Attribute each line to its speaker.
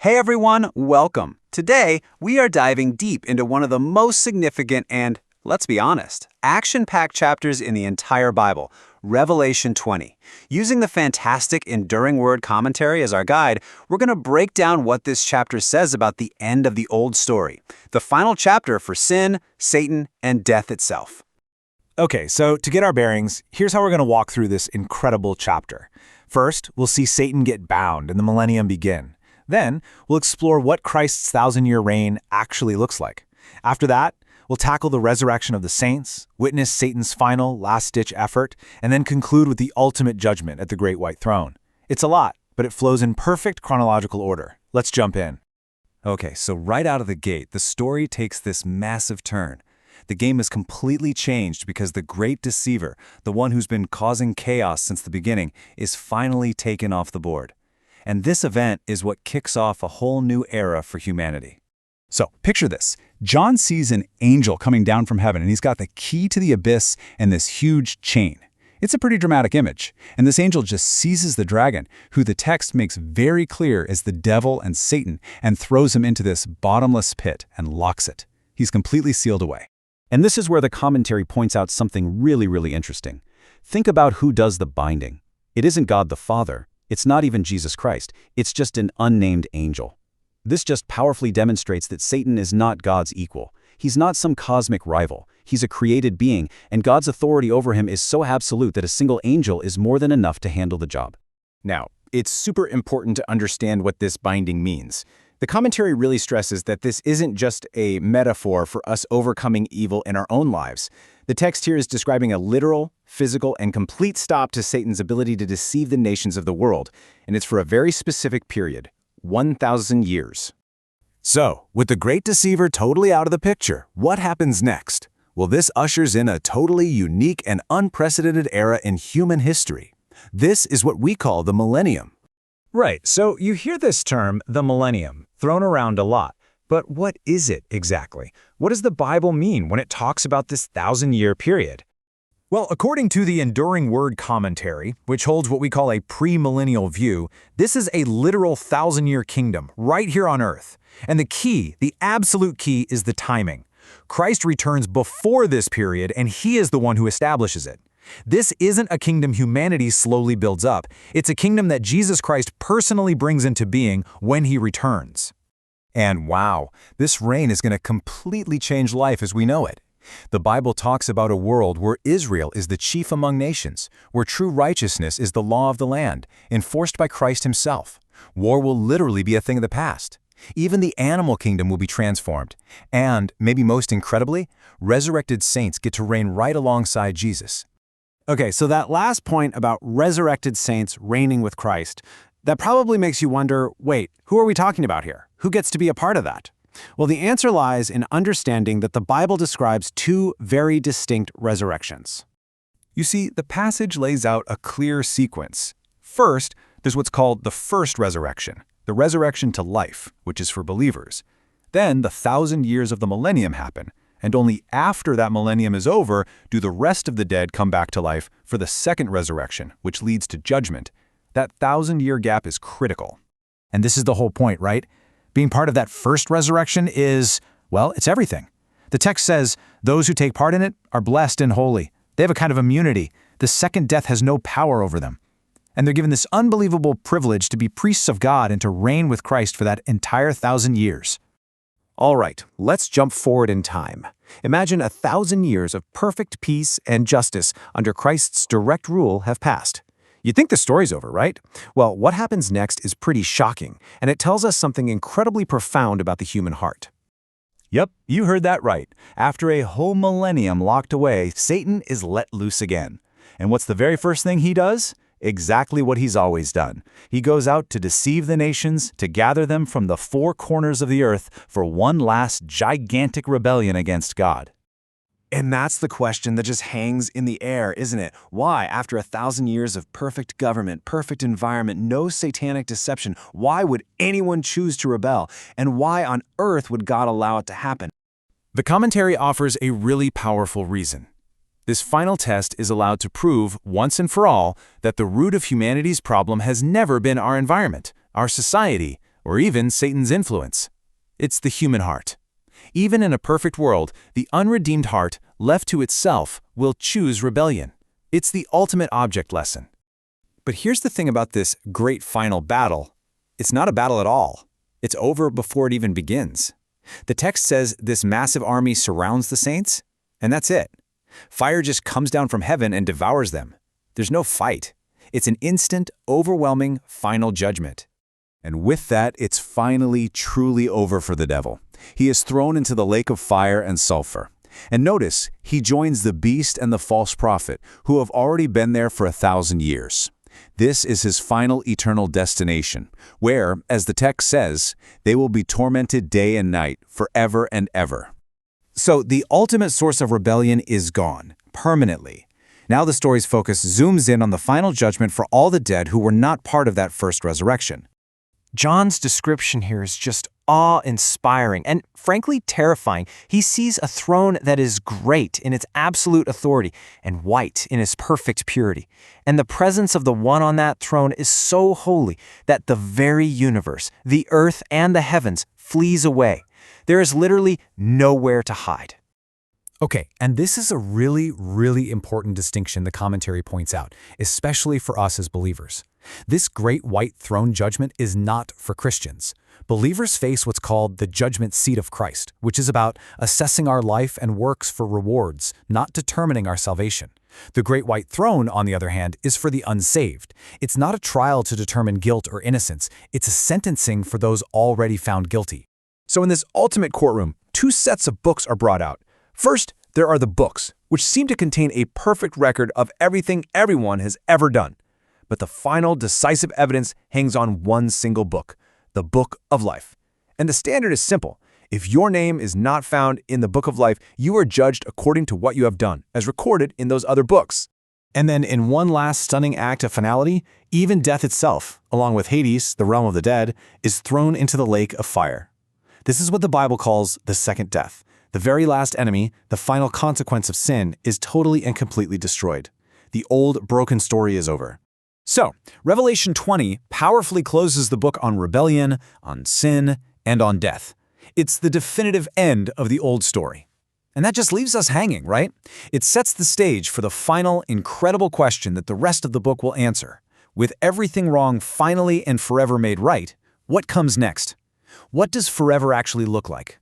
Speaker 1: Hey everyone, welcome. Today, we are diving deep into one of the most significant and, let's be honest, action-packed chapters in the entire Bible, Revelation 20. Using the fantastic Enduring Word commentary as our guide, we're going to break down what this chapter says about the end of the old story, the final chapter for sin, Satan, and death itself.
Speaker 2: Okay, so to get our bearings, here's how we're going to walk through this incredible chapter. First, we'll see Satan get bound and the millennium begin. Then, we'll explore what Christ's thousand-year reign actually looks like. After that, we'll tackle the resurrection of the saints, witness Satan's final, last-ditch effort, and then conclude with the ultimate judgment at the Great White Throne. It's a lot, but it flows in perfect chronological order. Let's jump in.
Speaker 3: Okay, so right out of the gate, the story takes this massive turn. The game is completely changed because the great deceiver, the one who's been causing chaos since the beginning, is finally taken off the board. And this event is what kicks off a whole new era for humanity.
Speaker 4: So, picture this. John sees an angel coming down from heaven, and he's got the key to the abyss and this huge chain. It's a pretty dramatic image, and this angel just seizes the dragon, who the text makes very clear is the devil and Satan, and throws him into this bottomless pit and locks it. He's completely sealed away.
Speaker 5: And this is where the commentary points out something really interesting. Think about who does the binding. It isn't God the Father. It's not even Jesus Christ. It's just an unnamed angel. This just powerfully demonstrates that Satan is not God's equal. He's not some cosmic rival. He's a created being, and God's authority over him is so absolute that a single angel is more than enough to handle the job.
Speaker 6: Now, it's super important to understand what this binding means. The commentary really stresses that this isn't just a metaphor for us overcoming evil in our own lives. The text here is describing a literal, physical, and complete stop to Satan's ability to deceive the nations of the world, and it's for a very specific period, 1,000 years.
Speaker 2: So, with the great deceiver totally out of the picture, what happens next? Well, this ushers in a totally unique and unprecedented era in human history. This is what we call the millennium.
Speaker 7: Right, so you hear this term, the millennium, thrown around a lot. But what is it exactly? What does the Bible mean when it talks about this 1,000-year period?
Speaker 2: Well, according to the Enduring Word commentary, which holds what we call a premillennial view, this is a literal 1,000-year kingdom right here on earth. And the key, the absolute key, is the timing. Christ returns before this period, and he is the one who establishes it. This isn't a kingdom humanity slowly builds up. It's a kingdom that Jesus Christ personally brings into being when he returns.
Speaker 3: And wow, this reign is going to completely change life as we know it. The Bible talks about a world where Israel is the chief among nations, where true righteousness is the law of the land, enforced by Christ himself. War will literally be a thing of the past. Even the animal kingdom will be transformed. And, maybe most incredibly, resurrected saints get to reign right alongside Jesus.
Speaker 1: Okay, so that last point about resurrected saints reigning with Christ, that probably makes you wonder, wait, who are we talking about here? Who gets to be a part of that? Well, the answer lies in understanding that the Bible describes two very distinct resurrections.
Speaker 3: You see, the passage lays out a clear sequence. First, there's what's called the first resurrection, the resurrection to life, which is for believers. Then the 1,000 years of the millennium happen, and only after that millennium is over do the rest of the dead come back to life for the second resurrection, which leads to judgment. That 1,000-year gap is critical.
Speaker 2: And this is the whole point, right? Being part of that first resurrection is, well, it's everything. The text says, those who take part in it are blessed and holy. They have a kind of immunity. The second death has no power over them. And they're given this unbelievable privilege to be priests of God and to reign with Christ for that entire 1,000 years.
Speaker 6: All right, let's jump forward in time. Imagine 1,000 years of perfect peace and justice under Christ's direct rule have passed. You'd think the story's over, right? Well, what happens next is pretty shocking, and it tells us something incredibly profound about the human heart.
Speaker 3: Yep, you heard that right. After a whole millennium locked away, Satan is let loose again. And what's the very first thing he does? Exactly what he's always done. He goes out to deceive the nations, to gather them from the four corners of the earth for one last gigantic rebellion against God.
Speaker 6: And that's the question that just hangs in the air, isn't it? Why, after 1,000 years of perfect government, perfect environment, no satanic deception, why would anyone choose to rebel? And why on earth would God allow it to happen?
Speaker 2: The commentary offers a really powerful reason. This final test is allowed to prove, once and for all, that the root of humanity's problem has never been our environment, our society,
Speaker 3: or even Satan's influence. It's the human heart. Even in a perfect world, the unredeemed heart, left to itself, will choose rebellion. It's the ultimate object lesson. But here's the thing about this great final battle. It's not a battle at all. It's over before it even begins. The text says this massive army surrounds the saints, and that's it. Fire just comes down from heaven and devours them. There's no fight. It's an instant, overwhelming, final judgment.
Speaker 5: And with that, it's finally truly over for the devil. He is thrown into the lake of fire and sulfur. And notice, he joins the beast and the false prophet, who have already been there for 1,000 years. This is his final eternal destination, where, as the text says, they will be tormented day and night, forever and ever.
Speaker 6: So the ultimate source of rebellion is gone, permanently. Now the story's focus zooms in on the final judgment for all the dead who were not part of that first resurrection.
Speaker 8: John's description here is just awe-inspiring and, frankly, terrifying. He sees a throne that is great in its absolute authority and white in its perfect purity. And the presence of the one on that throne is so holy that the very universe, the earth and the heavens, flees away. There is literally nowhere to hide.
Speaker 2: Okay, and this is a really, really important distinction the commentary points out, especially for us as believers. This great white throne judgment is not for Christians. Believers face what's called the judgment seat of Christ, which is about assessing our life and works for rewards, not determining our salvation. The great white throne, on the other hand, is for the unsaved. It's not a trial to determine guilt or innocence. It's a sentencing for those already found guilty.
Speaker 7: So in this ultimate courtroom, two sets of books are brought out. First, there are the books, which seem to contain a perfect record of everything everyone has ever done. But the final decisive evidence hangs on one single book, the Book of Life. And the standard is simple. If your name is not found in the Book of Life, you are judged according to what you have done, as recorded in those other books. And then in one last stunning act of finality, even death itself, along with Hades, the realm of the dead, is thrown into the lake of fire. This is what the Bible calls the second death. The very last enemy, the final consequence of sin, is totally and completely destroyed. The old, broken story is over. So, Revelation 20 powerfully closes the book on rebellion, on sin, and on death. It's the definitive end of the old story. And that just leaves us hanging, right? It sets the stage for the final, incredible question that the rest of the book will answer. With everything wrong finally and forever made right, what comes next? What does forever actually look like?